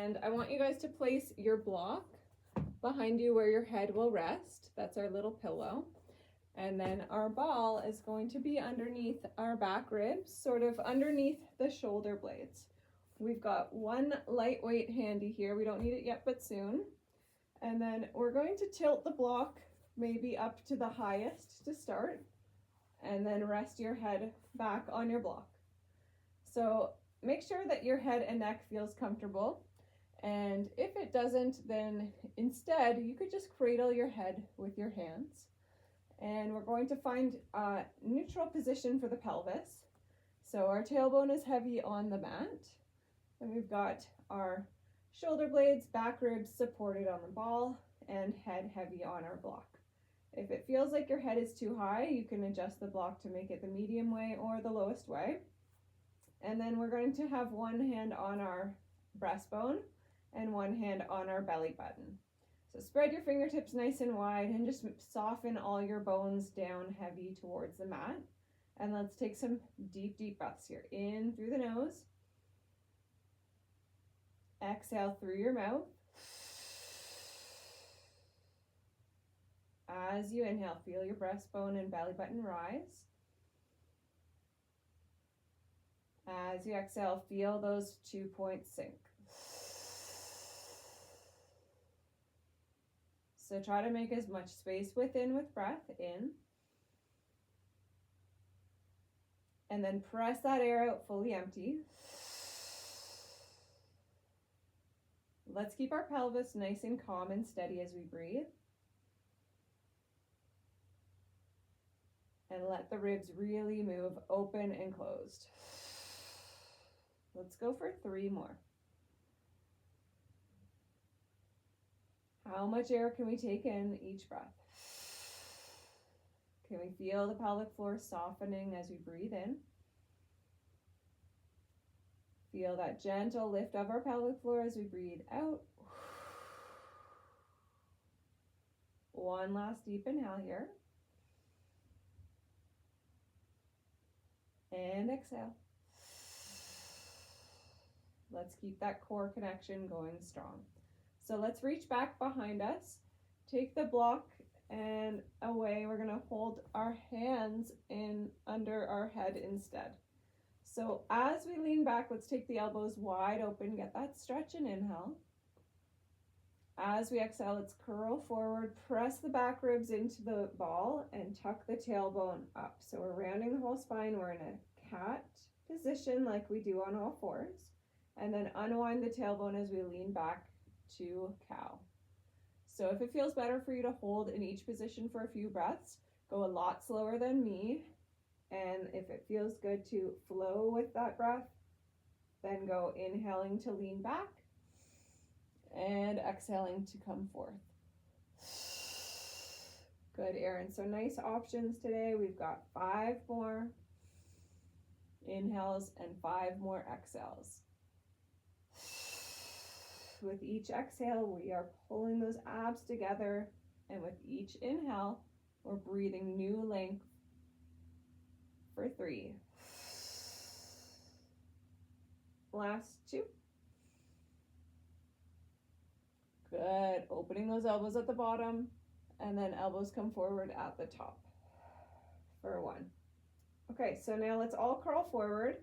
And I want you guys to place your block behind you where your head will rest. That's our little pillow. And then our ball is going to be underneath our back ribs, sort of underneath the shoulder blades. We've got one lightweight handy here. We don't need it yet, but soon. And then we're going to tilt the block maybe up to the highest to start, and then rest your head back on your block. So make sure that your head and neck feels comfortable. And if it doesn't, then instead you could just cradle your head with your hands. And we're going to find a neutral position for the pelvis. So our tailbone is heavy on the mat, and we've got our shoulder blades, back ribs supported on the ball, and head heavy on our block. If it feels like your head is too high, you can adjust the block to make it the medium way or the lowest way. And then we're going to have one hand on our breastbone and one hand on our belly button. So spread your fingertips nice and wide and just soften all your bones down heavy towards the mat. And let's take some deep, deep breaths here. In through the nose. Exhale through your mouth. As you inhale, feel your breastbone and belly button rise. As you exhale, feel those 2 points sink. So try to make as much space within with breath in. And then press that air out fully empty. Let's keep our pelvis nice and calm and steady as we breathe. And let the ribs really move open and closed. Let's go for 3 more. How much air can we take in each breath? Can we feel the pelvic floor softening as we breathe in? Feel that gentle lift of our pelvic floor as we breathe out. One last deep inhale here. And exhale. Let's keep that core connection going strong. So let's reach back behind us. Take the block and away. We're going to hold our hands in under our head instead. So as we lean back, let's take the elbows wide open. Get that stretch and inhale. As we exhale, let's curl forward, press the back ribs into the ball, and tuck the tailbone up. So we're rounding the whole spine. We're in a cat position like we do on all fours. And then unwind the tailbone as we lean back to cow. So if it feels better for you to hold in each position for a few breaths, go a lot slower than me. And if it feels good to flow with that breath, then go inhaling to lean back and exhaling to come forth. Good, Erin. So nice options today. We've got 5 more inhales and 5 more exhales. With each exhale, we are pulling those abs together, and with each inhale, we're breathing new length for 3. Last 2. Good. Opening those elbows at the bottom, and then elbows come forward at the top for 1. Okay, so now let's all curl forward,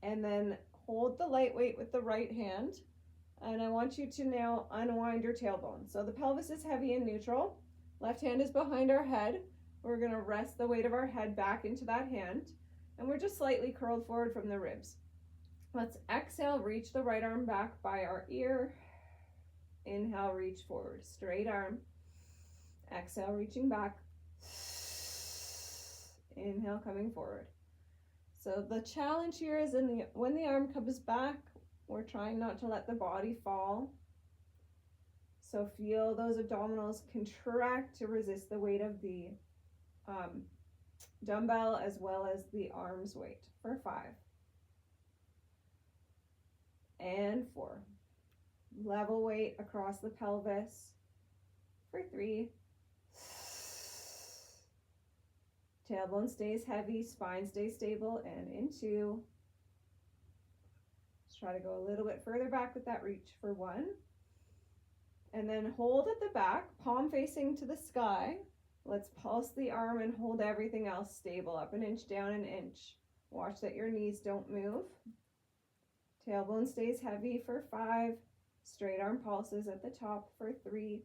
and then hold the light weight with the right hand. And I want you to now unwind your tailbone. So the pelvis is heavy and neutral. Left hand is behind our head. We're going to rest the weight of our head back into that hand. And we're just slightly curled forward from the ribs. Let's exhale, reach the right arm back by our ear. Inhale, reach forward, straight arm. Exhale, reaching back. Inhale, coming forward. So the challenge here is when the arm comes back, we're trying not to let the body fall. So feel those abdominals contract to resist the weight of the dumbbell as well as the arm's weight for 5. And 4. Level weight across the pelvis for 3. Tailbone stays heavy, spine stays stable, and in 2. Try to go a little bit further back with that reach for 1. And then hold at the back, palm facing to the sky. Let's pulse the arm and hold everything else stable, up 1 inch, down 1 inch. Watch that your knees don't move. Tailbone stays heavy for 5. Straight arm pulses at the top for 3,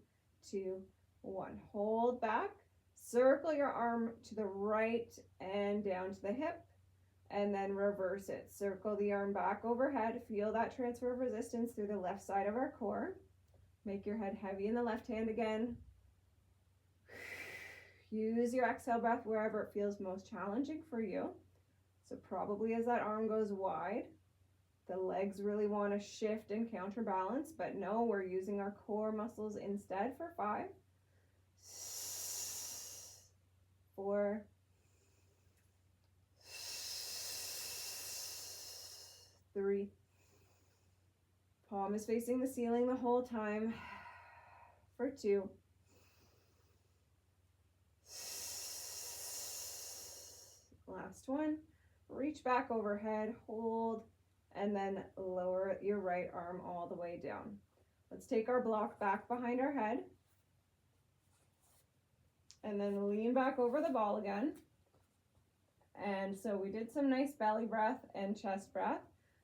2, 1. Hold back. Circle your arm to the right and down to the hip, and then reverse it. Circle the arm back overhead. Feel that transfer of resistance through the left side of our core. Make your head heavy in the left hand again. Use your exhale breath wherever it feels most challenging for you. So probably as that arm goes wide, the legs really want to shift and counterbalance, but no, we're using our core muscles instead for 5, 4, 3. Palm is facing the ceiling the whole time for 2. Last one. Reach back overhead, hold, and then lower your right arm all the way down. Let's take our block back behind our head, and then lean back over the ball again. And so we did some nice belly breath and chest breath.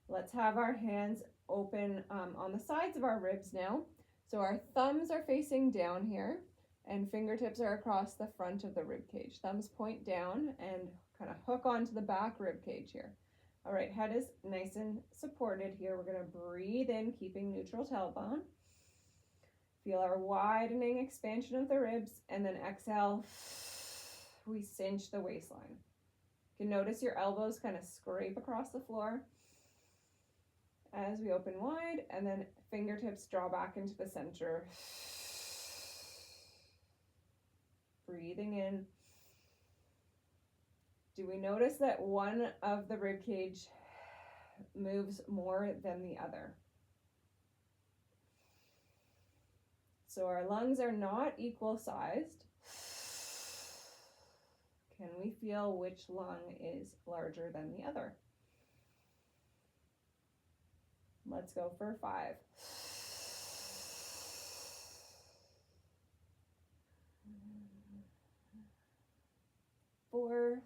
Let's have our hands open on the sides of our ribs now. So our thumbs are facing down here, and fingertips are across the front of the rib cage. Thumbs point down and kind of hook onto the back rib cage here. All right, head is nice and supported here. We're going to breathe in, keeping neutral tailbone. Feel our widening expansion of the ribs, and then exhale, we cinch the waistline. You can notice your elbows kind of scrape across the floor as we open wide, and then fingertips draw back into the center. Breathing in. Do we notice that one of the rib cage moves more than the other? So our lungs are not equal sized. Can we feel which lung is larger than the other? Let's go for 5. 4.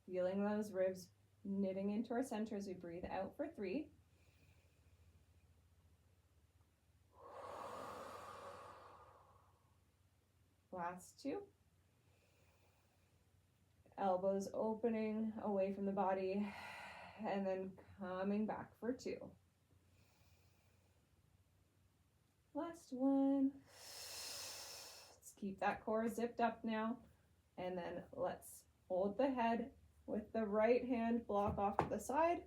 Feeling those ribs knitting into our center as we breathe out for 3. Last 2. Elbows opening away from the body, and then coming back for 2. Last 1. Let's keep that core zipped up now, and then let's hold the head with the right hand block off to the side.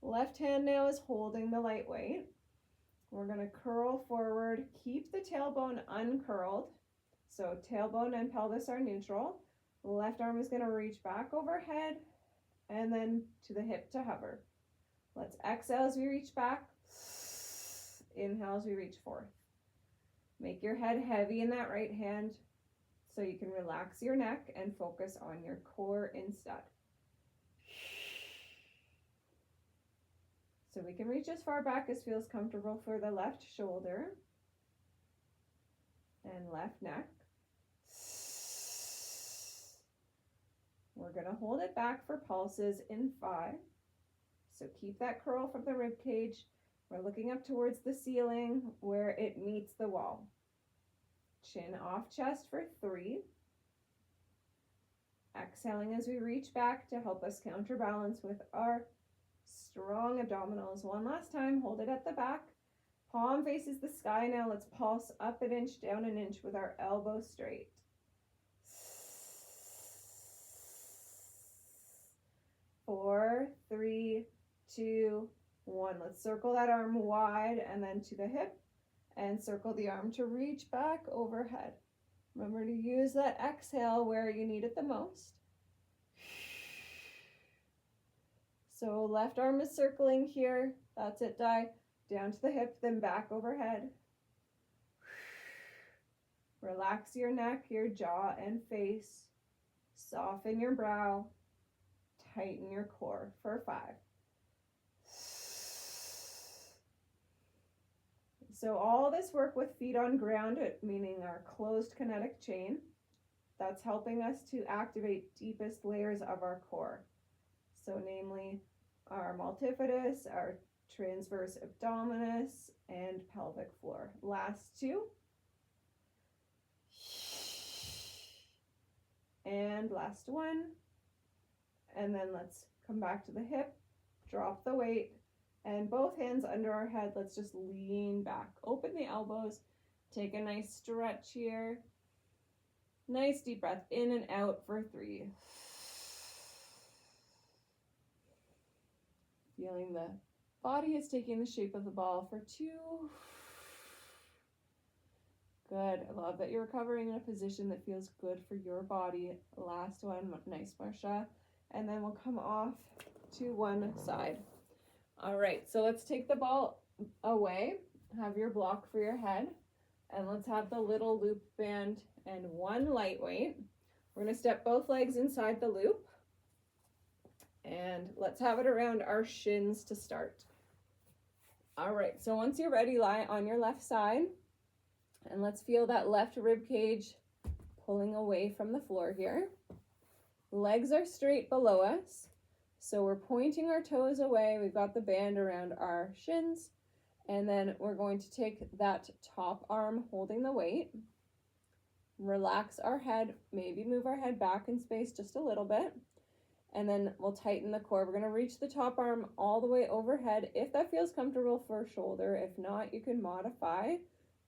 Left hand now is holding the light weight. We're going to curl forward, keep the tailbone uncurled. So tailbone and pelvis are neutral. The left arm is going to reach back overhead and then to the hip to hover. Let's exhale as we reach back. Inhale as we reach forth. Make your head heavy in that right hand so you can relax your neck and focus on your core instead. So we can reach as far back as feels comfortable for the left shoulder and left neck. We're going to hold it back for pulses in 5. So keep that curl from the rib cage. We're looking up towards the ceiling where it meets the wall. Chin off chest for 3. Exhaling as we reach back to help us counterbalance with our strong abdominals. One last time, hold it at the back. Palm faces the sky now. Let's pulse up 1 inch, down 1 inch with our elbows straight. 4, 3, 2, 1. Let's circle that arm wide and then to the hip, and circle the arm to reach back overhead. Remember to use that exhale where you need it the most. So left arm is circling here. That's it, Di. Down to the hip, then back overhead. Relax your neck, your jaw and face. Soften your brow. Tighten your core for 5, So all this work with feet on ground, meaning our closed kinetic chain, that's helping us to activate deepest layers of our core. So namely our multifidus, our transverse abdominis, and pelvic floor. Last two. And last one. And then let's come back to the hip, drop the weight, and both hands under our head. Let's just lean back. Open the elbows. Take a nice stretch here. Nice deep breath in and out for 3. Feeling the body is taking the shape of the ball for 2. Good. I love that you're recovering in a position that feels good for your body. Last one. Nice, Marsha. And then we'll come off to one side. All right, so let's take the ball away. Have your block for your head. And let's have the little loop band and one lightweight. We're going to step both legs inside the loop. And let's have it around our shins to start. All right, so once you're ready, lie on your left side. And let's feel that left rib cage pulling away from the floor here. Legs are straight below us. So we're pointing our toes away. We've got the band around our shins. And then we're going to take that top arm holding the weight. Relax our head, maybe move our head back in space just a little bit. And then we'll tighten the core. We're going to reach the top arm all the way overhead if that feels comfortable for shoulder. If not, you can modify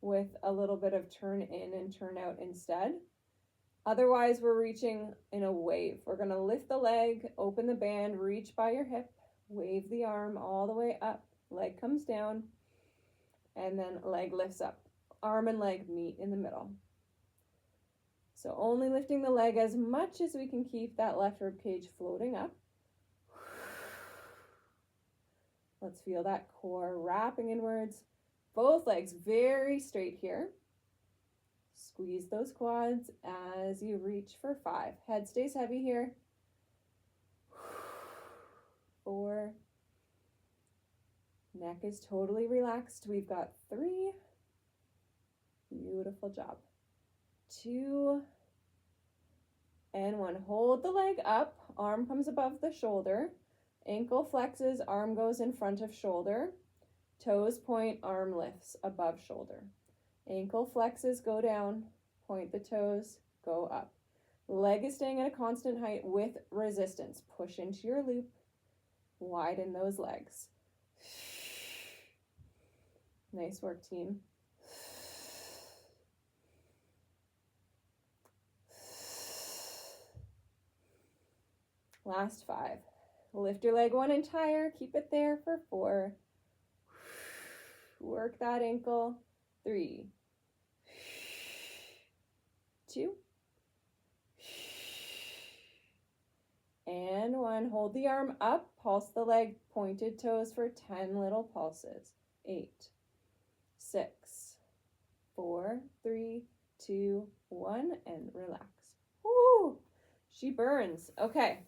with a little bit of turn in and turn out instead. Otherwise, we're reaching in a wave. We're going to lift the leg, open the band, reach by your hip, wave the arm all the way up, leg comes down, and then leg lifts up. Arm and leg meet in the middle. So only lifting the leg as much as we can keep that left rib cage floating up. Let's feel that core wrapping inwards. Both legs very straight here. Squeeze those quads as you reach for 5. Head stays heavy here. 4. Neck is totally relaxed. We've got 3. Beautiful job. 2. And 1. Hold the leg up. Arm comes above the shoulder. Ankle flexes. Arm goes in front of shoulder. Toes point. Arm lifts above shoulder. Ankle flexes, go down, point the toes, go up. Leg is staying at a constant height with resistance. Push into your loop, widen those legs. Nice work, team. Last 5. Lift your leg one entire, keep it there for 4. Work that ankle. 3, 2, and 1. Hold the arm up, pulse the leg, pointed toes for 10 little pulses. 8, 6, 4, 3, 2, 1, and relax. Woo! She burns. Okay,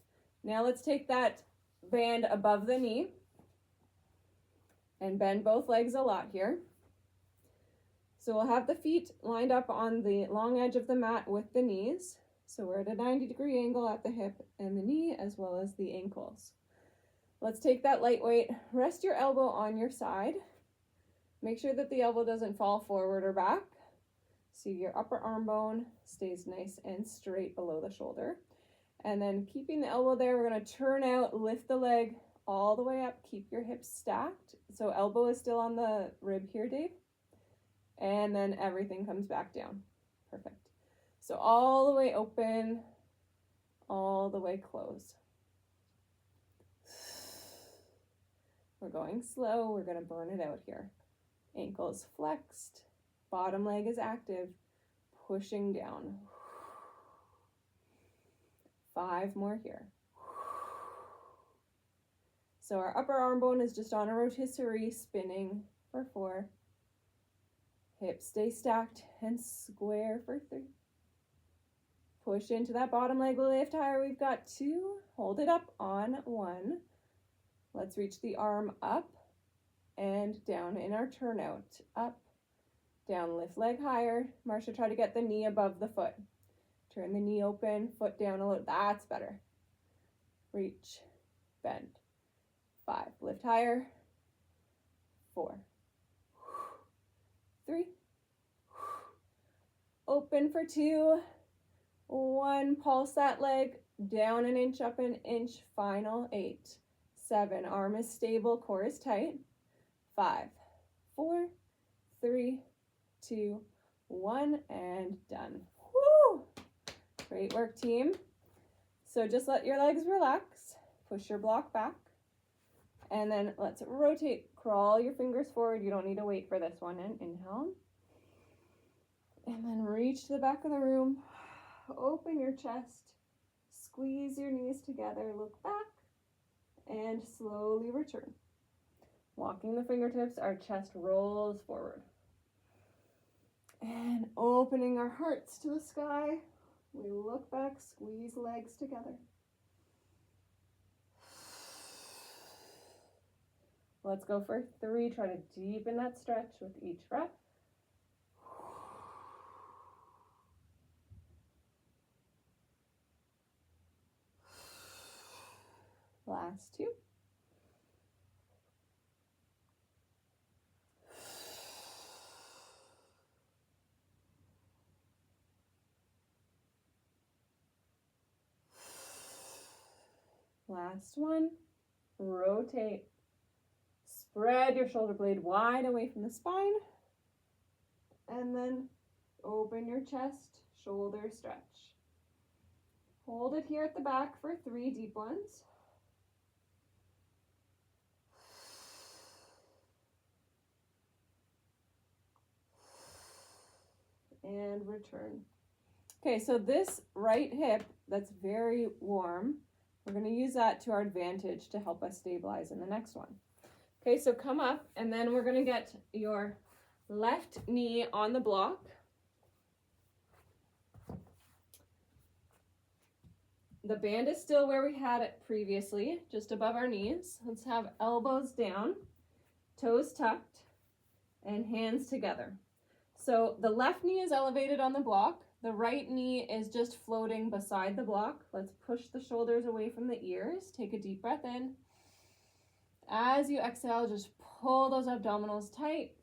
now let's take that band above the knee and bend both legs a lot here. So we'll have the feet lined up on the long edge of the mat with the knees. So we're at a 90-degree angle at the hip and the knee as well as the ankles. Let's take that lightweight. Rest your elbow on your side. Make sure that the elbow doesn't fall forward or back. So your upper arm bone stays nice and straight below the shoulder. And then keeping the elbow there, we're going to turn out, lift the leg all the way up. Keep your hips stacked. So elbow is still on the rib here, Dave. And then everything comes back down. Perfect. So all the way open, all the way closed. We're going slow. We're going to burn it out here. Ankles flexed. Bottom leg is active. Pushing down. 5 more here. So our upper arm bone is just on a rotisserie, spinning for 4. Hips stay stacked and square for 3. Push into that bottom leg, lift higher. We've got 2. Hold it up on 1. Let's reach the arm up and down in our turnout. Up, down, lift leg higher. Marcia, try to get the knee above the foot. Turn the knee open, foot down a little. That's better. Reach, bend. 5, lift higher. 4, 3, open for 2, 1, pulse that leg, down an inch, up an inch, final. 8, 7, arm is stable, core is tight. 5, 4, 3, 2, 1, and done. Woo! Great work, team. So just let your legs relax, push your block back, and then let's rotate. Crawl your fingers forward. You don't need to wait for this one. And inhale. And then reach to the back of the room. Open your chest. Squeeze your knees together. Look back. And slowly return. Walking the fingertips, our chest rolls forward. And opening our hearts to the sky. We look back, squeeze legs together. Let's go for 3. Try to deepen that stretch with each breath. Last 2. Last one. Rotate. Spread your shoulder blade wide away from the spine. And then open your chest, shoulder stretch. Hold it here at the back for 3 deep ones. And return. Okay, so this right hip that's very warm, we're going to use that to our advantage to help us stabilize in the next one. Okay, so come up, and then we're going to get your left knee on the block. The band is still where we had it previously, just above our knees. Let's have elbows down, toes tucked, and hands together. So the left knee is elevated on the block. The right knee is just floating beside the block. Let's push the shoulders away from the ears. Take a deep breath in. As you exhale, just pull those abdominals tight.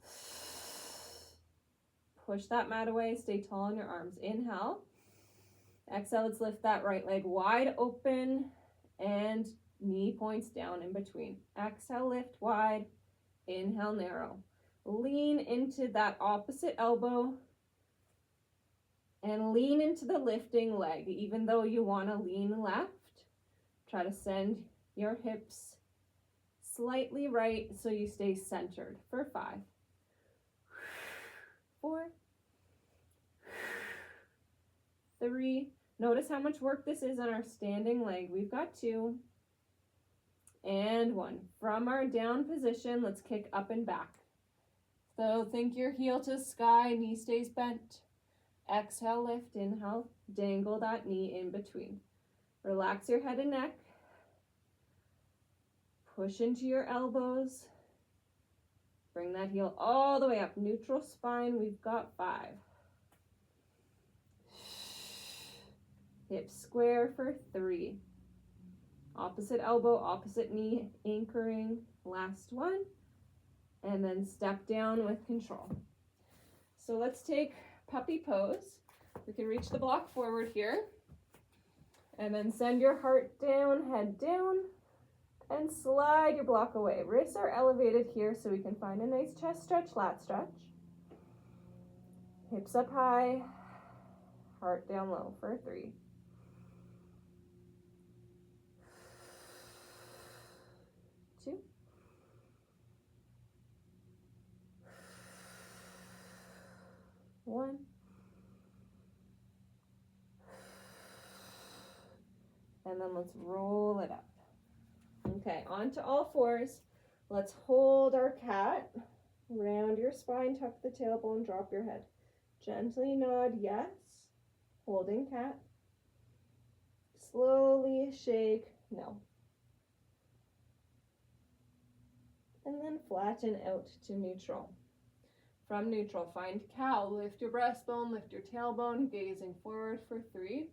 Push that mat away. Stay tall on your arms. Inhale. Exhale, let's lift that right leg wide open and knee points down in between. Exhale, lift wide. Inhale, narrow. Lean into that opposite elbow and lean into the lifting leg. Even though you want to lean left, try to send your hips slightly right so you stay centered for 5, 4, 3. Notice how much work this is on our standing leg. We've got 2 and 1. From our down position, let's kick up and back. So think your heel to the sky, knee stays bent. Exhale, lift, inhale, dangle that knee in between. Relax your head and neck. Push into your elbows. Bring that heel all the way up. Neutral spine, we've got 5. Hips square for 3. Opposite elbow, opposite knee, anchoring. Last one. And then step down with control. So let's take puppy pose. We can reach the block forward here. And then send your heart down, head down. And slide your block away. Wrists are elevated here so we can find a nice chest stretch, lat stretch. Hips up high, heart down low for 3. 2. 1. And then let's roll it up. Okay, onto all 4s. Let's hold our cat. Round your spine, tuck the tailbone, drop your head. Gently nod yes. Holding cat. Slowly shake no. and then flatten out to neutral. From neutral, find cow. Lift your breastbone, lift your tailbone, gazing forward for 3.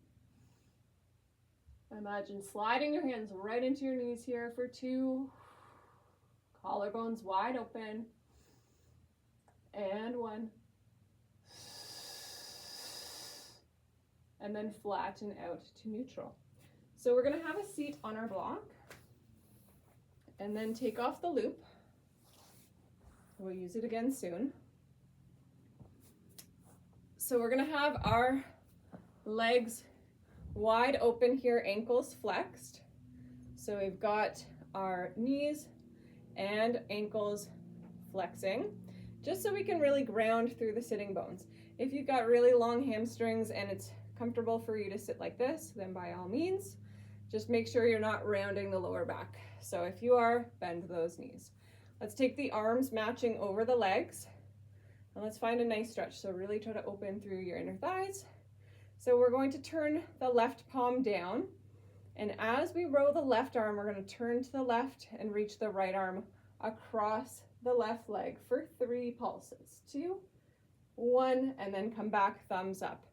Imagine sliding your hands right into your knees here for 2. Collarbones wide open. And 1. And then flatten out to neutral. So we're going to have a seat on our block and then take off the loop. We'll use it again soon. So we're going to have our legs wide open here, ankles flexed. So we've got our knees and ankles flexing, just so we can really ground through the sitting bones. If you've got really long hamstrings and it's comfortable for you to sit like this, then by all means, just make sure you're not rounding the lower back. So if you are, bend those knees. Let's take the arms matching over the legs, and let's find a nice stretch. So really try to open through your inner thighs. So we're going to turn the left palm down, and as we row the left arm, we're going to turn to the left and reach the right arm across the left leg for 3 pulses. 2, 1, and then come back, thumbs up.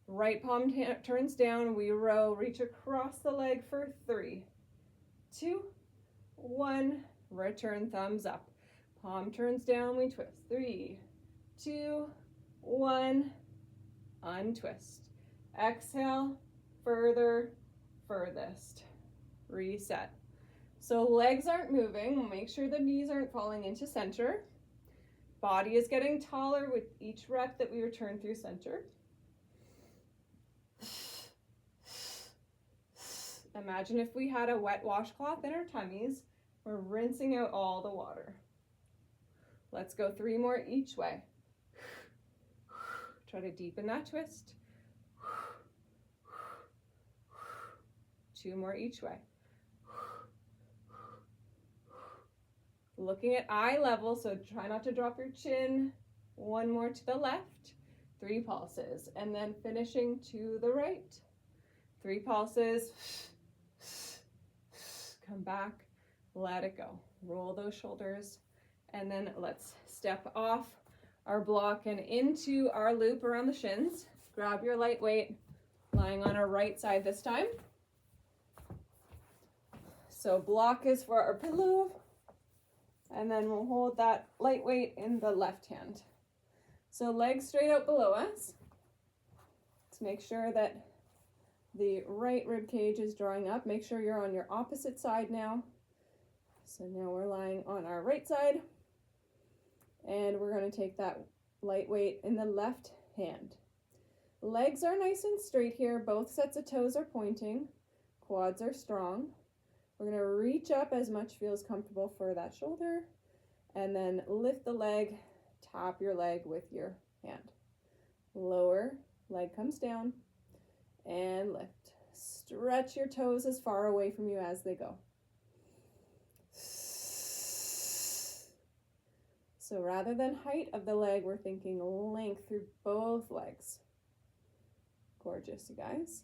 Right palm turns down, we row, reach across the leg for 3, 2, 1, return, thumbs up. Palm turns down, we twist. 3, 2, 1, untwist. Exhale, further, furthest. Reset. So legs aren't moving. We'll make sure the knees aren't falling into center. Body is getting taller with each rep that we return through center. Imagine if we had a wet washcloth in our tummies. We're rinsing out all the water. Let's go 3 more each way. Try to deepen that twist. 2 more each way. Looking at eye level, so try not to drop your chin. 1 more to the left. 3 pulses, and then finishing to the right. 3 pulses. Come back, let it go. Roll those shoulders, and then let's step off our block and into our loop around the shins. Grab your light weight, lying on our right side this time. So block is for our pillow, and then we'll hold that light weight in the left hand. So legs straight out below us. Let's make sure that the right rib cage is drawing up. Make sure you're on your opposite side now. So now we're lying on our right side, and we're going to take that light weight in the left hand. Legs are nice and straight here. Both sets of toes are pointing. Quads are strong. We're going to reach up as much feels comfortable for that shoulder, and then lift the leg, tap your leg with your hand. Lower, leg comes down, and lift. Stretch your toes as far away from you as they go. So rather than height of the leg, we're thinking length through both legs. Gorgeous, you guys.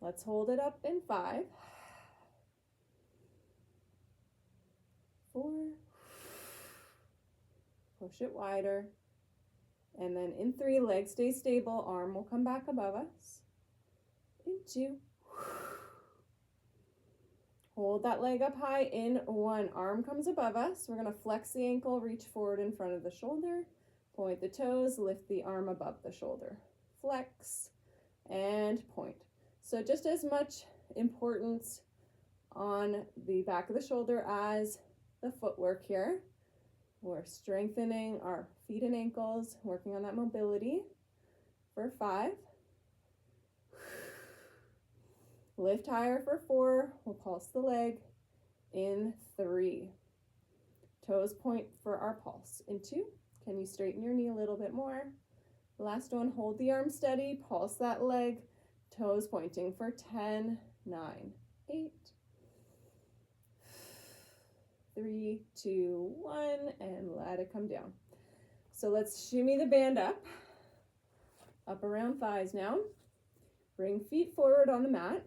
Let's hold it up in 5, 4, push it wider, and then in 3, leg stay stable, arm will come back above us, in 2, hold that leg up high, in 1, arm comes above us, we're going to flex the ankle, reach forward in front of the shoulder, point the toes, lift the arm above the shoulder, flex, and point. So just as much importance on the back of the shoulder as the footwork here. We're strengthening our feet and ankles, working on that mobility for 5. Lift higher for 4. We'll pulse the leg in 3. Toes point for our pulse in 2. Can you straighten your knee a little bit more? Last one, hold the arm steady, pulse that leg. Toes pointing for 10, 9, 8, 3, 2, 1, and let it come down. So let's shimmy the band up. Up around thighs now. Bring feet forward on the mat.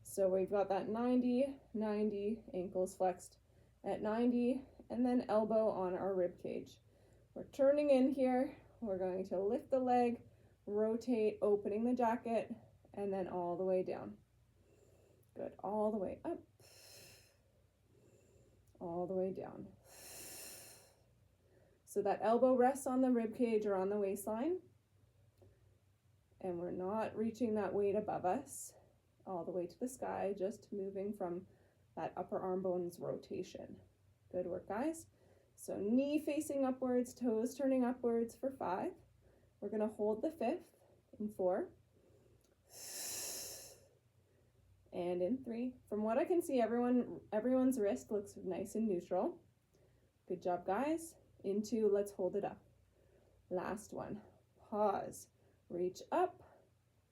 So we've got that 90, 90, ankles flexed at 90, and then elbow on our rib cage. We're turning in here. We're going to lift the leg, rotate, opening the jacket, and then all the way down. Good, all the way up, all the way down. So that elbow rests on the rib cage or on the waistline, and we're not reaching that weight above us all the way to the sky, just moving from that upper arm bone's rotation. Good work, guys. So knee facing upwards, toes turning upwards for 5. We're gonna hold the 5th in 4. And in 3. From what I can see, everyone's wrist looks nice and neutral. Good job, guys. In 2, let's hold it up. Last one. Pause. Reach up,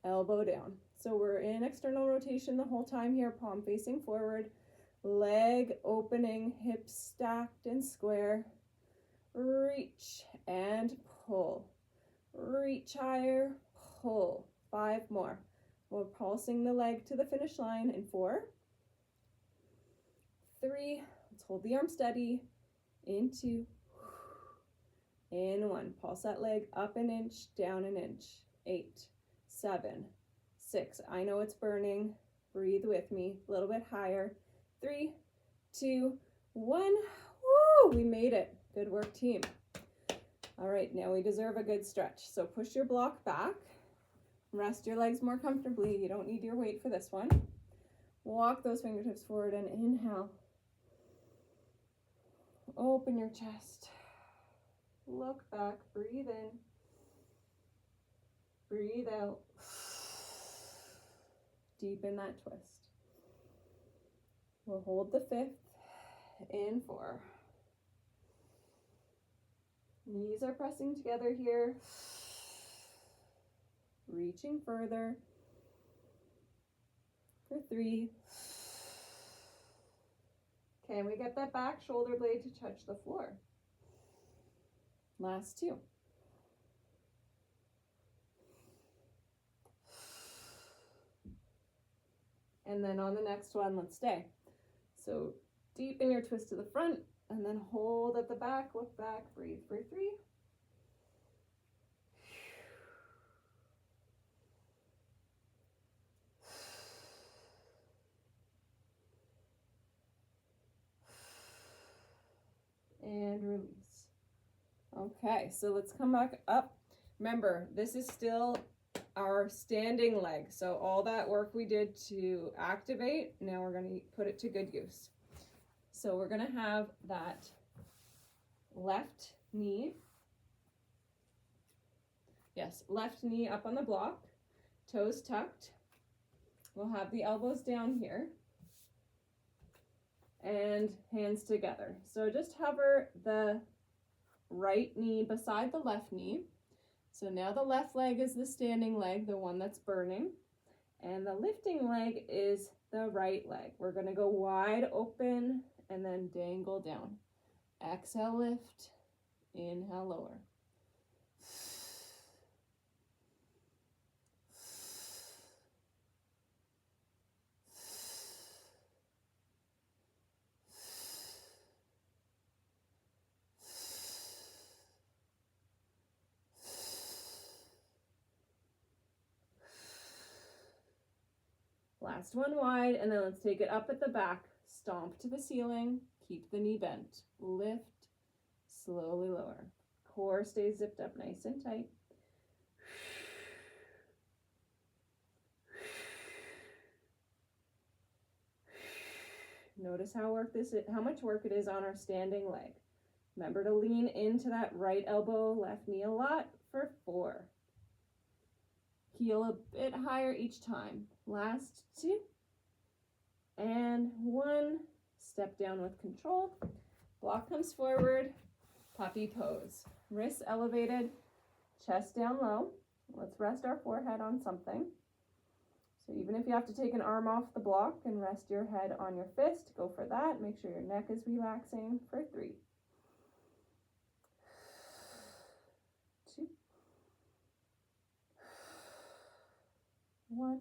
elbow down. So we're in external rotation the whole time here, palm facing forward, leg opening, hips stacked and square. Reach and pull. Reach higher, pull. 5 more. We're pulsing the leg to the finish line in 4. 3. Let's hold the arm steady. In 2. In 1. Pulse that leg up an inch, down an inch. 8, 7, 6. I know it's burning. Breathe with me. A little bit higher. 3, 2, 1. Woo! We made it. Good work, team. All right, now we deserve a good stretch. So push your block back. Rest your legs more comfortably. You don't need your weight for this one. Walk those fingertips forward and inhale. Open your chest. Look back. Breathe in. Breathe out. Deepen that twist. We'll hold the 5th in 4. Knees are pressing together here. Reaching further. For 3. Can we get that back shoulder blade to touch the floor? Last 2. And then on the next one, let's stay. So deepen your twist to the front and then hold at the back, look back, breathe for 3. And release. Okay, so let's come back up. Remember, this is still our standing leg. So all that work we did to activate, now we're going to put it to good use. So we're going to have that left knee. Yes, left knee up on the block, toes tucked. We'll have the elbows down here and hands together. So just hover the right knee beside the left knee. So now the left leg is the standing leg, the one that's burning, and the lifting leg is the right leg. We're going to go wide open and then dangle down. Exhale, lift. Inhale, lower. Last one wide, and then let's take it up at the back. Stomp to the ceiling. Keep the knee bent. Lift. Slowly lower. Core stays zipped up nice and tight. Notice how much work it is on our standing leg. Remember to lean into that right elbow, left knee a lot for 4. Heel a bit higher each time. Last 2. And 1. Step down with control. Block comes forward. Puppy pose. Wrists elevated. Chest down low. Let's rest our forehead on something. So even if you have to take an arm off the block and rest your head on your fist, go for that. Make sure your neck is relaxing for 3. 2. 1.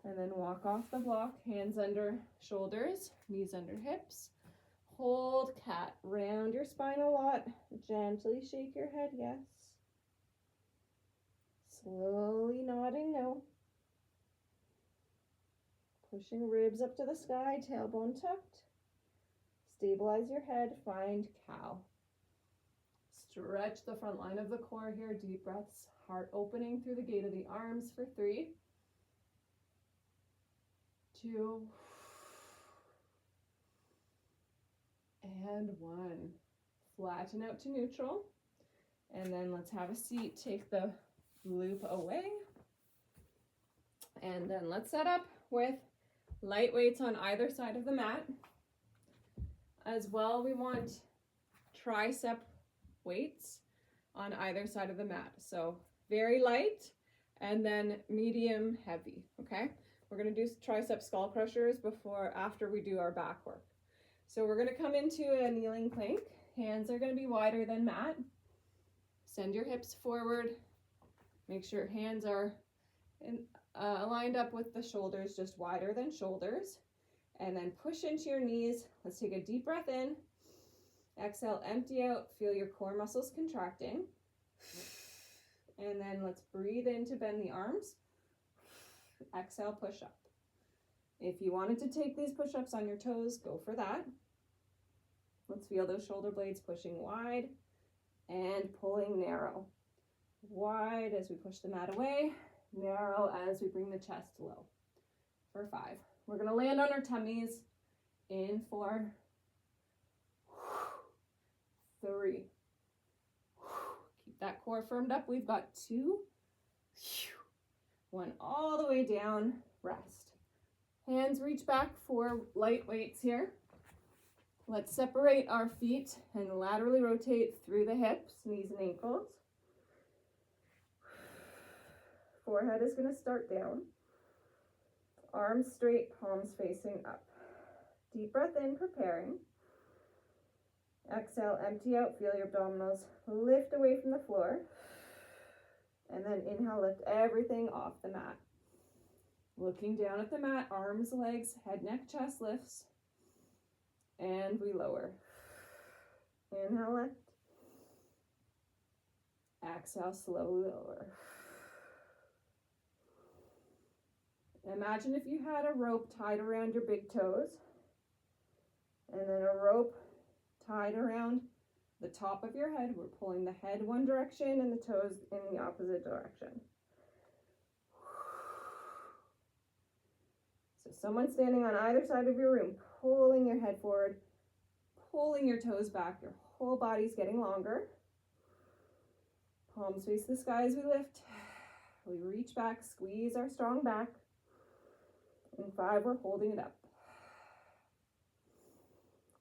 And then walk off the block, hands under shoulders, knees under hips. Hold cat, round your spine a lot, gently shake your head, yes. Slowly nodding no. Pushing ribs up to the sky, tailbone tucked. Stabilize your head, find cow. Stretch the front line of the core here, deep breaths, heart opening through the gate of the arms for 3, 2, and 1. Flatten out to neutral. And then let's have a seat, take the loop away. And then let's set up with light weights on either side of the mat. As well, we want tricep weights on either side of the mat. So very light and then medium heavy, okay? We're gonna do tricep skull crushers after we do our back work. So we're gonna come into a kneeling plank. Hands are gonna be wider than mat. Send your hips forward. Make sure hands are aligned up with the shoulders, just wider than shoulders. And then push into your knees. Let's take a deep breath in. Exhale, empty out. Feel your core muscles contracting. And then let's breathe in to bend the arms. Exhale, push up. If you wanted to take these push-ups on your toes, go for that. Let's feel those shoulder blades pushing wide and pulling narrow. Wide as we push the mat away, narrow as we bring the chest low. For 5. We're gonna land on our tummies in 4, 3. Keep that core firmed up. We've got 2, 1, all the way down, rest. Hands reach back for light weights here. Let's separate our feet and laterally rotate through the hips, knees and ankles. Forehead is gonna start down. Arms straight, palms facing up. Deep breath in, preparing. Exhale, empty out, feel your abdominals lift away from the floor. And then inhale, lift everything off the mat. Looking down at the mat, arms, legs, head, neck, chest lifts. And we lower. Inhale, lift. Exhale, slowly lower. Imagine if you had a rope tied around your big toes and then a rope tied around the top of your head. We're pulling the head one direction and the toes in the opposite direction. So someone standing on either side of your room, pulling your head forward, pulling your toes back. Your whole body's getting longer. Palms face the sky as we lift. We reach back, squeeze our strong back. In 5, we're holding it up.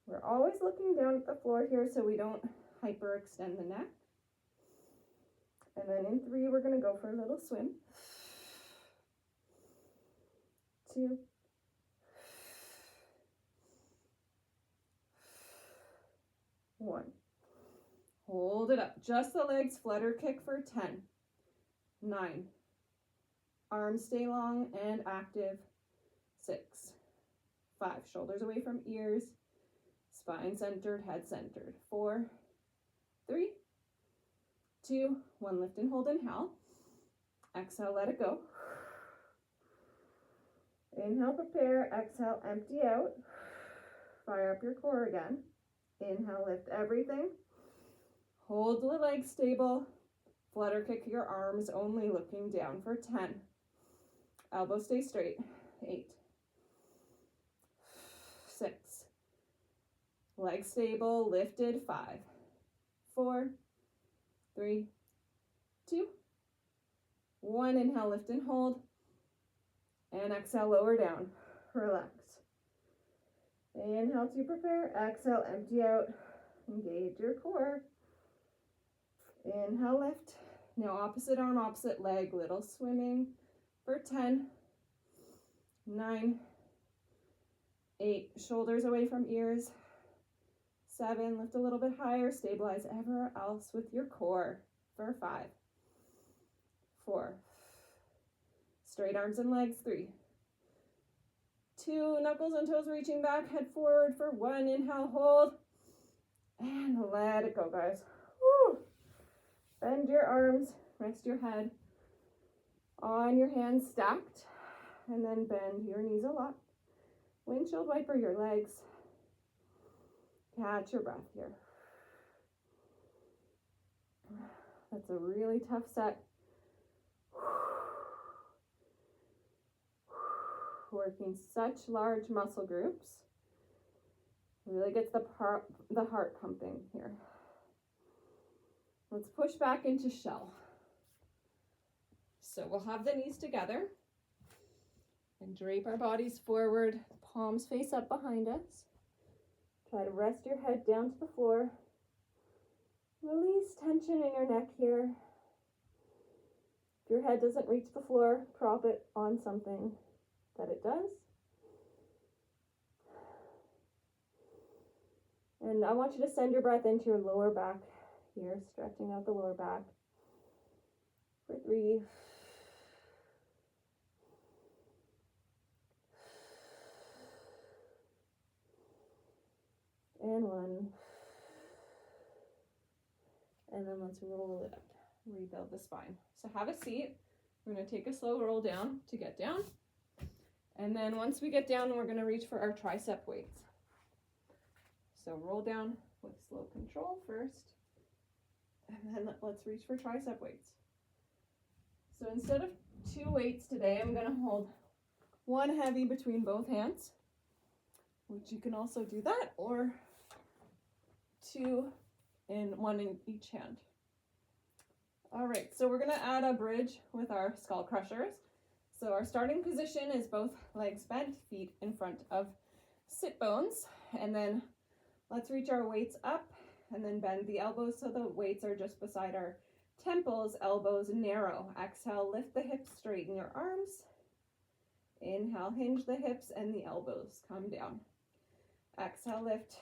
We're always looking down at the floor here so we don't hyperextend the neck. And then in 3, we're going to go for a little swim. 2. 1. Hold it up. Just the legs, flutter kick for 10. 9. Arms stay long and active. 6. 5. Shoulders away from ears. Spine centered, head centered. 4, 3, 2, 1. Lift and hold, inhale. Exhale, let it go. Inhale, prepare. Exhale, empty out. Fire up your core again. Inhale, lift everything. Hold the legs stable. Flutter kick your arms, only looking down for 10. Elbows stay straight. 8, 6. Legs stable, lifted. 5, 4, 3, 2, 1. Inhale, lift and hold. And exhale, lower down. Relax. Inhale to prepare. Exhale, empty out. Engage your core. Inhale, lift. Now opposite arm, opposite leg, little swimming for 10, 9, 8, shoulders away from ears. 7, lift a little bit higher, stabilize everywhere else with your core for 5, 4. Straight arms and legs, 3. 2, knuckles and toes reaching back, head forward for 1, inhale, hold, and let it go, guys. Woo. Bend your arms, rest your head on your hands stacked, and then bend your knees a lot. Windshield wiper your legs. Catch your breath here. That's a really tough set. Working such large muscle groups. Really gets the heart pumping here. Let's push back into shell. So we'll have the knees together and drape our bodies forward, palms face up behind us. Try to rest your head down to the floor. Release tension in your neck here. If your head doesn't reach the floor, prop it on something that it does. And I want you to send your breath into your lower back here, stretching out the lower back for 3. And 1. And then let's roll it up, rebuild the spine. So have a seat. We're going to take a slow roll down to get down. And then once we get down, we're going to reach for our tricep weights. So roll down with slow control first. And then let's reach for tricep weights. So instead of 2 weights today, I'm going to hold 1 heavy between both hands, which you can also do that, or 2 and 1 in each hand. All right, so we're going to add a bridge with our skull crushers. So our starting position is both legs bent, feet in front of sit bones, and then let's reach our weights up and then bend the elbows so the weights are just beside our temples, elbows narrow. Exhale, lift the hips, straighten your arms. Inhale, hinge the hips and the elbows, come down. Exhale, lift,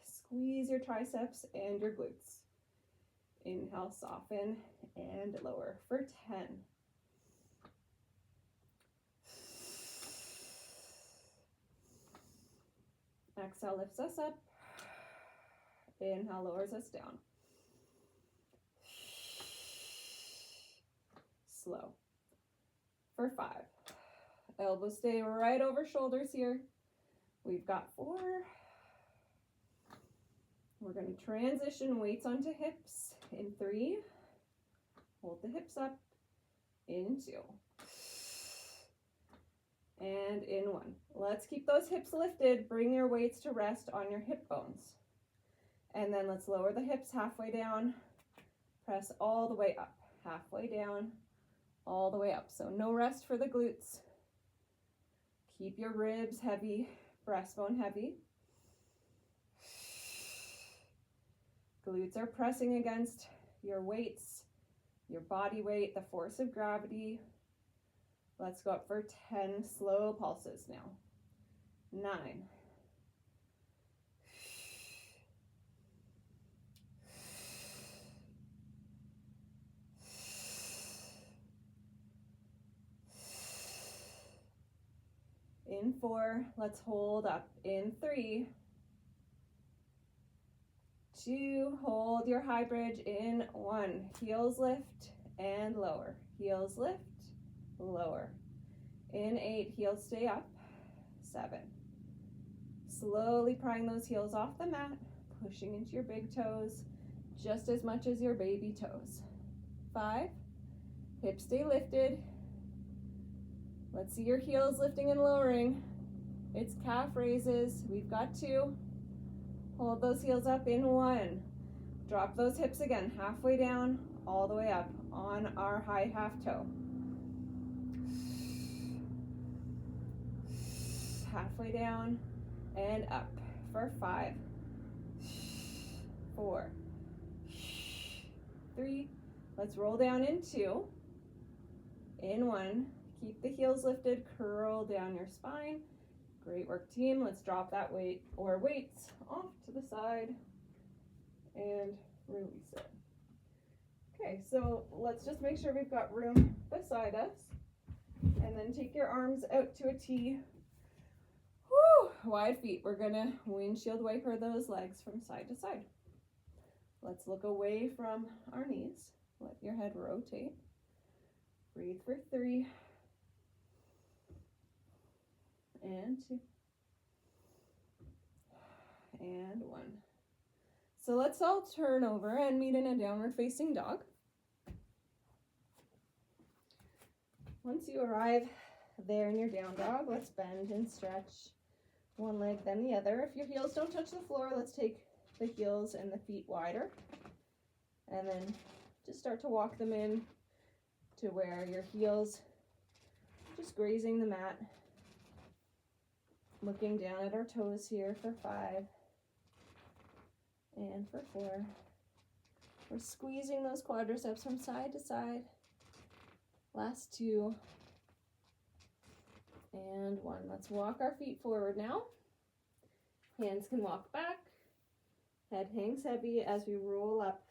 squeeze your triceps and your glutes. Inhale, soften and lower for 10. Exhale, lifts us up. Inhale, lowers us down. Slow. For 5. Elbows stay right over shoulders here. We've got 4. We're going to transition weights onto hips in 3. Hold the hips up. In 2. And in 1. Let's keep those hips lifted. Bring your weights to rest on your hip bones. And then let's lower the hips halfway down. Press all the way up. Halfway down, all the way up. So no rest for the glutes. Keep your ribs heavy, breastbone heavy. Glutes are pressing against your weights, your body weight, the force of gravity. Let's go up for 10 slow pulses now. 9. In 4, let's hold up. In 3, 2, hold your high bridge. In 1, heels lift and lower. Heels lift, lower. In 8, heels stay up. 7. Slowly prying those heels off the mat, pushing into your big toes just as much as your baby toes. 5, hips stay lifted. Let's see your heels lifting and lowering. It's calf raises. We've got 2. Hold those heels up in 1. Drop those hips again, halfway down, all the way up on our high half toe. Halfway down and up for 5, 4, 3. Let's roll down in 2. In 1. Keep the heels lifted, curl down your spine. Great work, team. Let's drop that weight or weights off to the side and release it. Okay, so let's just make sure we've got room beside us. And then take your arms out to a T. Woo! Wide feet. We're gonna windshield wiper those legs from side to side. Let's look away from our knees. Let your head rotate. Breathe for 3. And 2. And 1. So let's all turn over and meet in a downward facing dog. Once you arrive there in your down dog, let's bend and stretch one leg then the other. If your heels don't touch the floor, let's take the heels and the feet wider. And then just start to walk them in to where your heels just grazing the mat. Looking down at our toes here for 5 and for 4. We're squeezing those quadriceps from side to side. Last 2 and 1. Let's walk our feet forward now. Hands can walk back. Head hangs heavy as we roll up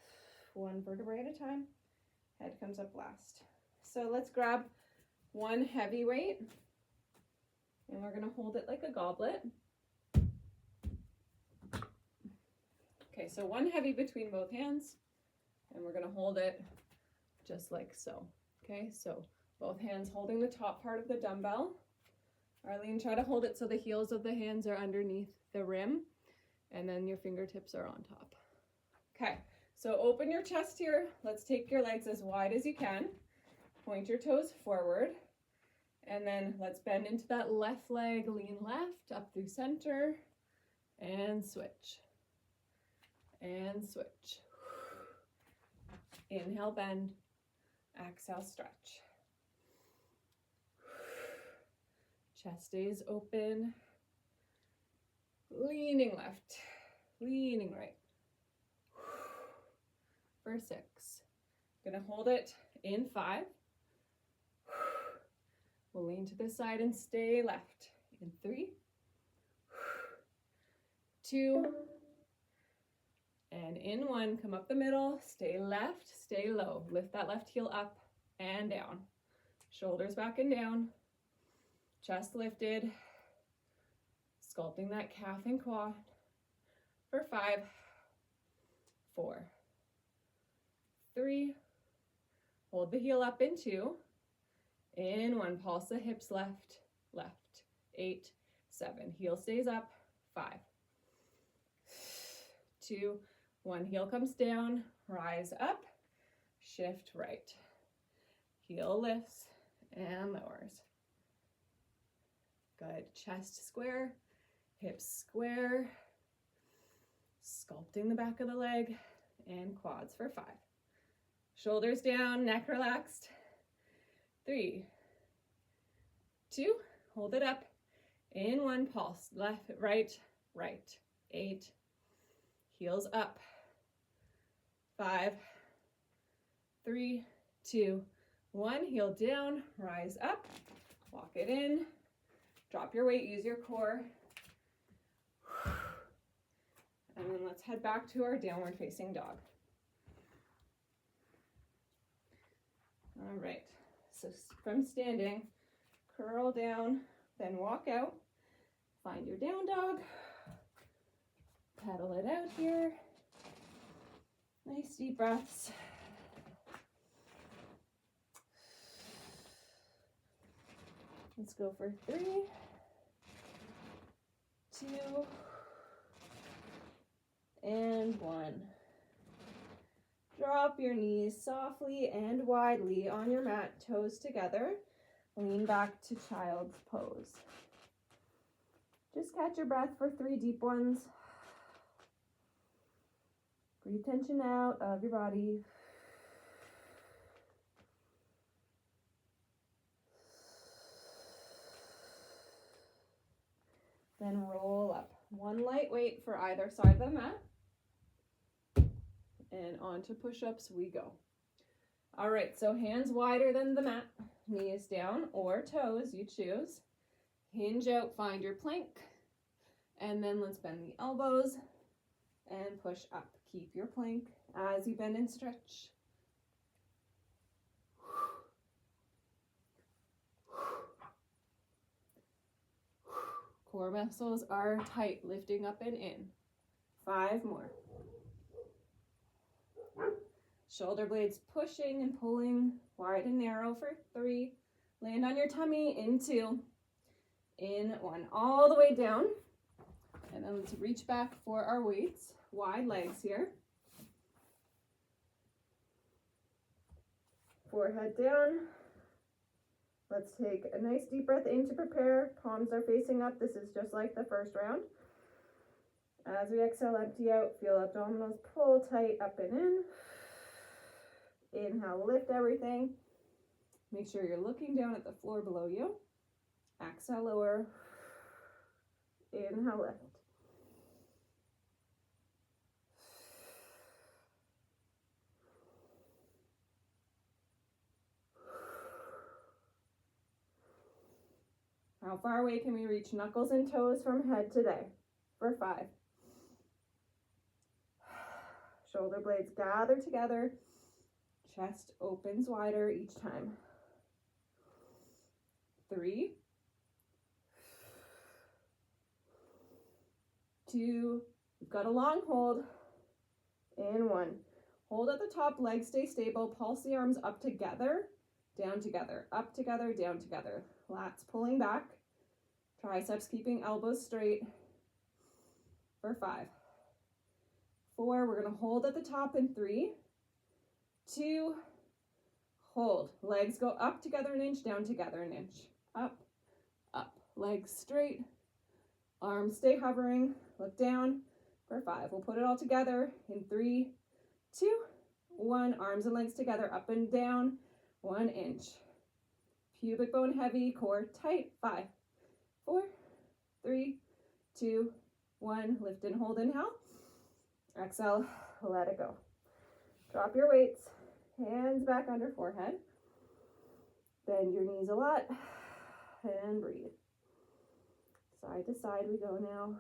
1 vertebrae at a time. Head comes up last. So let's grab one heavy weight and we're going to hold it like a goblet. Okay, so one heavy between both hands and we're going to hold it just like so. Okay, so both hands holding the top part of the dumbbell. Arlene, try to hold it so the heels of the hands are underneath the rim and then your fingertips are on top. Okay, so open your chest here. Let's take your legs as wide as you can. Point your toes forward. And then let's bend into that left leg, lean left, up through center, and switch. And switch. Inhale, bend. Exhale, stretch. Chest stays open. Leaning left, leaning right. For 6. Gonna hold it in 5. We'll lean to the side and stay left. In 3, 2, and in 1. Come up the middle, stay left, stay low. Lift that left heel up and down. Shoulders back and down. Chest lifted. Sculpting that calf and quad. For 5, 4, 3. Hold the heel up in 2. In 1, pulse the hips left, left. 8, 7. Heel stays up. 5, 2, 1. Heel comes down. Rise up. Shift right. Heel lifts and lowers. Good. Chest square. Hips square. Sculpting the back of the leg. And quads for 5. Shoulders down. Neck relaxed. 3, 2, hold it up. In 1, pulse, left, right, right. 8, heels up. 5, 3, 2, 1, heel down, rise up, walk it in, drop your weight, use your core. And then let's head back to our downward facing dog. All right. So from standing, curl down, then walk out. Find your down dog. Pedal it out here. Nice deep breaths. Let's go for 3, 2, and 1. Drop your knees softly and widely on your mat, toes together. Lean back to child's pose. Just catch your breath for 3 deep ones. Breathe tension out of your body. Then roll up. 1 light weight for either side of the mat. And on to push-ups we go. All right, so hands wider than the mat, knees down or toes, you choose. Hinge out, find your plank, and then let's bend the elbows and push up. Keep your plank as you bend and stretch. Core muscles are tight, lifting up and in. 5 more. Shoulder blades pushing and pulling wide and narrow for 3. Land on your tummy in 2. In 1. All the way down. And then let's reach back for our weights. Wide legs here. Forehead down. Let's take a nice deep breath in to prepare. Palms are facing up. This is just like the first round. As we exhale, empty out. Feel abdominals pull tight up and in. Inhale, lift everything. Make sure you're looking down at the floor below you. Exhale, lower. Inhale, lift. How far away can we reach knuckles and toes from head today? For 5. Shoulder blades gather together. Chest opens wider each time. 3. 2. We've got a long hold. And 1. Hold at the top, legs stay stable. Pulse the arms up together, down together, up together, down together. Lats pulling back. Triceps keeping elbows straight. For 5. 4. We're going to hold at the top in 3. 2. Hold. Legs go up together an inch, down together an inch. Up, up. Legs straight. Arms stay hovering. Look down. For 5. We'll put it all together in 3, 2, 1. Arms and legs together, up and down. 1 inch. Pubic bone heavy, core tight. 5, 4, 3, 2, 1. Lift and hold, inhale. Exhale, let it go. Drop your weights, hands back under forehead. Bend your knees a lot and breathe. Side to side we go now.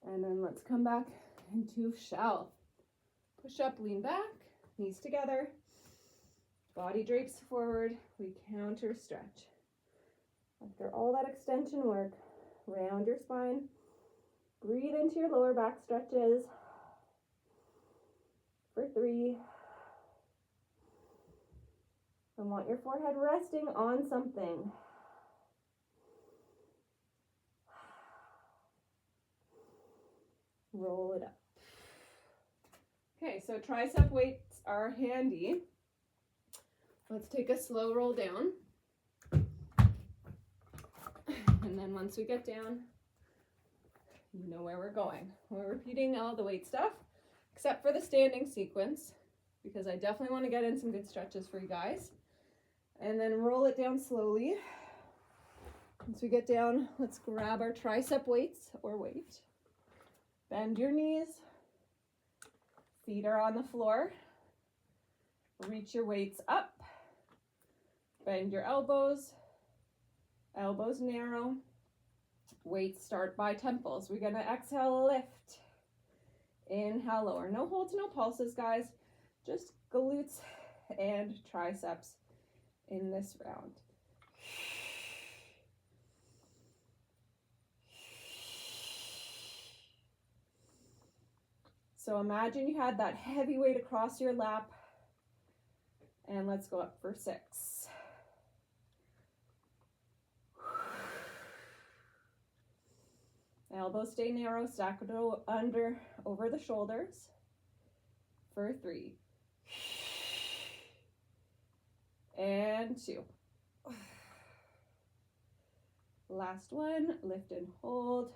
And then let's come back into shell. Push up, lean back, knees together. Body drapes forward. We counter stretch. After all that extension work, round your spine. Breathe into your lower back stretches. For 3. I want your forehead resting on something. Roll it up. Okay, so tricep weights are handy. Let's take a slow roll down. And then once we get down, you know where we're going. We're repeating all the weight stuff, except for the standing sequence, because I definitely want to get in some good stretches for you guys. And then roll it down slowly. Once we get down, let's grab our tricep weights or weight. Bend your knees. Feet are on the floor. Reach your weights up. Bend your elbows. Elbows narrow. Weights start by temples. We're going to exhale, lift. Inhale, lower. No holds, no pulses, guys. Just glutes and triceps in this round. So imagine you had that heavy weight across your lap. And let's go up for 6. Elbows stay narrow, stack it under over the shoulders. For 3. And 2. Last one, lift and hold.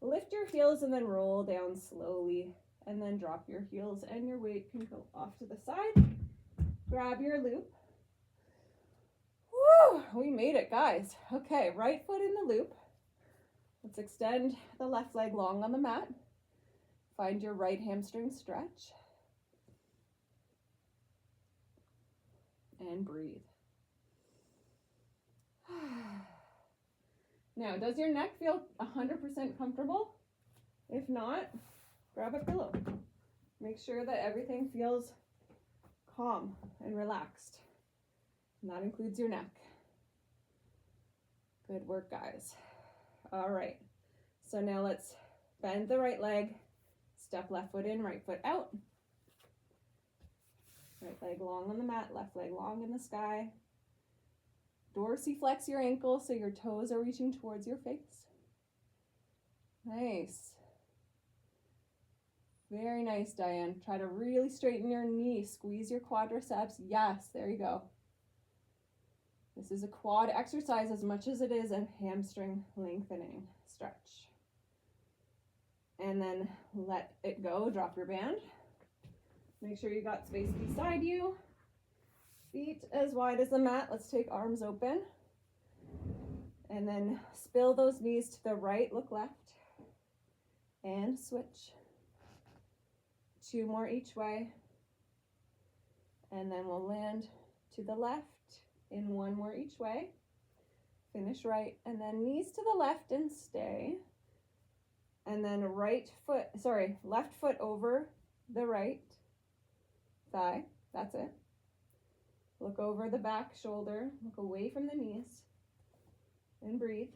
Lift your heels and then roll down slowly. And then drop your heels and your weight can go off to the side. Grab your loop. Woo! We made it, guys. Okay, right foot in the loop. Let's extend the left leg long on the mat. Find your right hamstring stretch. And breathe. Now, does your neck feel 100% comfortable? If not, grab a pillow. Make sure that everything feels calm and relaxed. And that includes your neck. Good work, guys. All right, so now let's bend the right leg, step left foot in, right foot out. Right leg long on the mat, left leg long in the sky. Dorsiflex your ankle so your toes are reaching towards your face. Nice. Very nice, Diane. Try to really straighten your knee. Squeeze your quadriceps. Yes, there you go. This is a quad exercise as much as it is a hamstring lengthening stretch. And then let it go. Drop your band. Make sure you got space beside you. Feet as wide as the mat. Let's take arms open. And then spill those knees to the right, look left. And switch. 2 more each way. And then we'll land to the left in 1 more each way. Finish right, and then knees to the left and stay. And then left foot over the right thigh. That's it. Look over the back shoulder, look away from the knees, and breathe.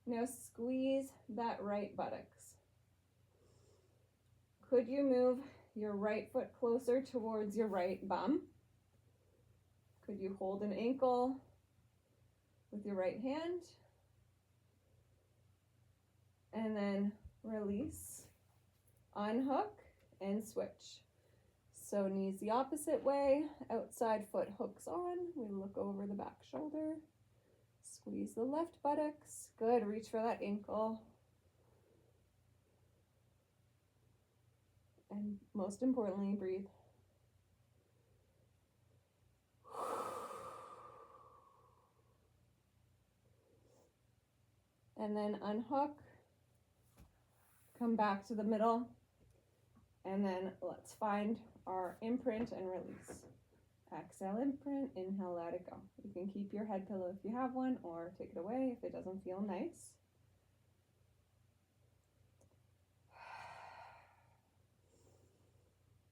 Now squeeze that right buttocks. Could you move your right foot closer towards your right bum? Could you hold an ankle with your right hand? And then release, unhook, and switch. So knees the opposite way, outside foot hooks on. We look over the back shoulder. Squeeze the left buttocks. Good, reach for that ankle. And most importantly, breathe. And then unhook. Come back to the middle. And then let's find our imprint and release. Exhale, imprint, inhale, let it go. You can keep your head pillow if you have one, or take it away if it doesn't feel nice.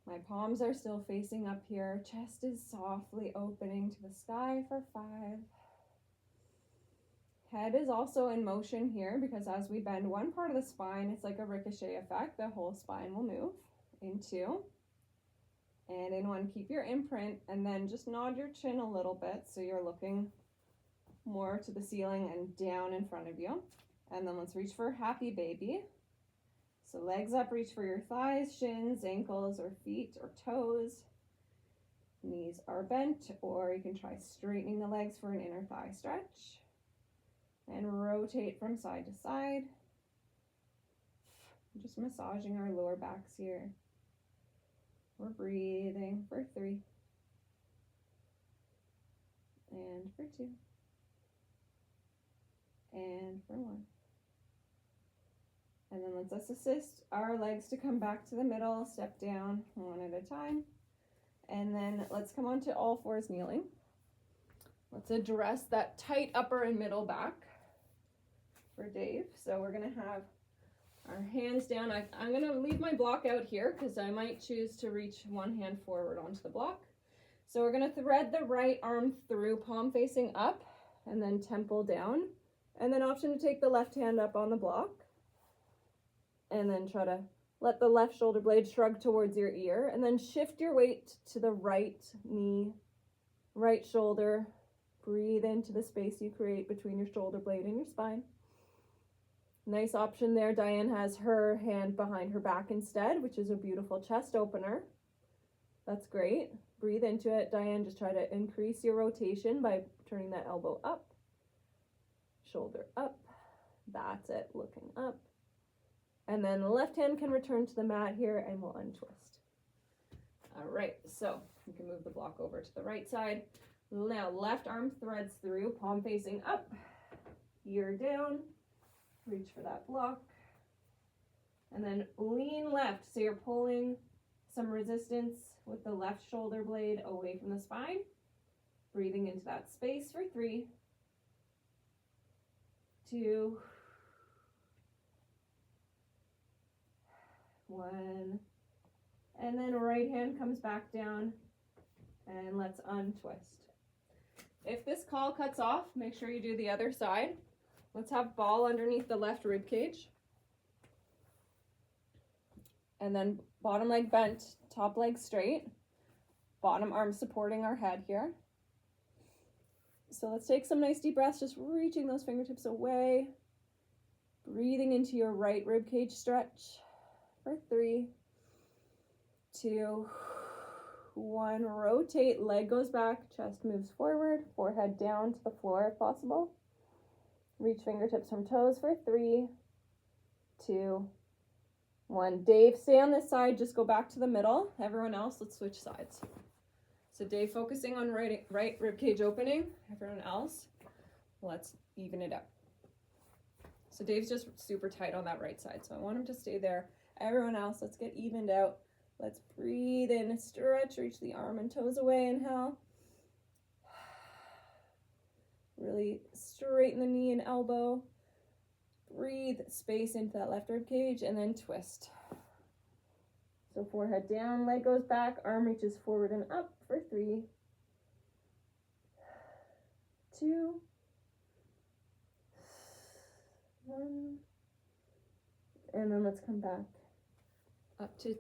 My palms are still facing up here. Chest is softly opening to the sky for 5. Head is also in motion here because as we bend one part of the spine, it's like a ricochet effect. The whole spine will move in 2. And in 1, keep your imprint, and then just nod your chin a little bit so you're looking more to the ceiling and down in front of you. And then let's reach for happy baby. So legs up, reach for your thighs, shins, ankles, or feet, or toes. Knees are bent, or you can try straightening the legs for an inner thigh stretch. And rotate from side to side. Just massaging our lower backs here. We're breathing for 3. And for 2. And for 1. And then let's assist our legs to come back to the middle, step down 1 at a time. And then let's come on to all 4s kneeling. Let's address that tight upper and middle back for Dave. So we're gonna have our hands down. I'm gonna leave my block out here because I might choose to reach one hand forward onto the block. So we're gonna thread the right arm through, palm facing up, and then temple down. And then option to take the left hand up on the block. And then try to let the left shoulder blade shrug towards your ear, and then shift your weight to the right knee, right shoulder. Breathe into the space you create between your shoulder blade and your spine. Nice option there. Diane has her hand behind her back instead, which is a beautiful chest opener. That's great. Breathe into it. Diane, just try to increase your rotation by turning that elbow up, shoulder up. That's it, looking up. And then the left hand can return to the mat here, and we'll untwist. All right, so you can move the block over to the right side. Now left arm threads through, palm facing up, ear down. Reach for that block. And then lean left, so you're pulling some resistance with the left shoulder blade away from the spine. Breathing into that space for 3, 2, 1, and then right hand comes back down And let's untwist. If this call cuts off, make sure you do the other side. Let's have ball underneath the left rib cage. And then bottom leg bent, top leg straight. Bottom arm supporting our head here. So let's take some nice deep breaths, just reaching those fingertips away. Breathing into your right rib cage stretch for 3, 2, 1. Rotate, leg goes back, chest moves forward, forehead down to the floor if possible. Reach fingertips from toes for 3, 2, 1. Dave, stay on this side, just go back to the middle. Everyone else, let's switch sides. So Dave focusing on right rib cage opening. Everyone else, let's even it up. So Dave's just super tight on that right side, so I want him to stay there. Everyone else, let's get evened out. Let's breathe in, stretch, reach the arm and toes away, inhale. Really straighten the knee and elbow. Breathe space into that left rib cage and then twist. So forehead down, leg goes back, arm reaches forward and up for 3, 2, 1. And then let's come back up to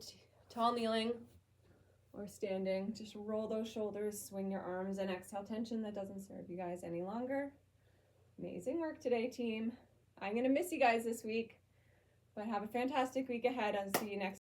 tall kneeling or standing. Just roll those shoulders, swing your arms, and exhale tension that doesn't serve you guys any longer. Amazing work today, team. I'm going to miss you guys this week, but have a fantastic week ahead. I'll see you next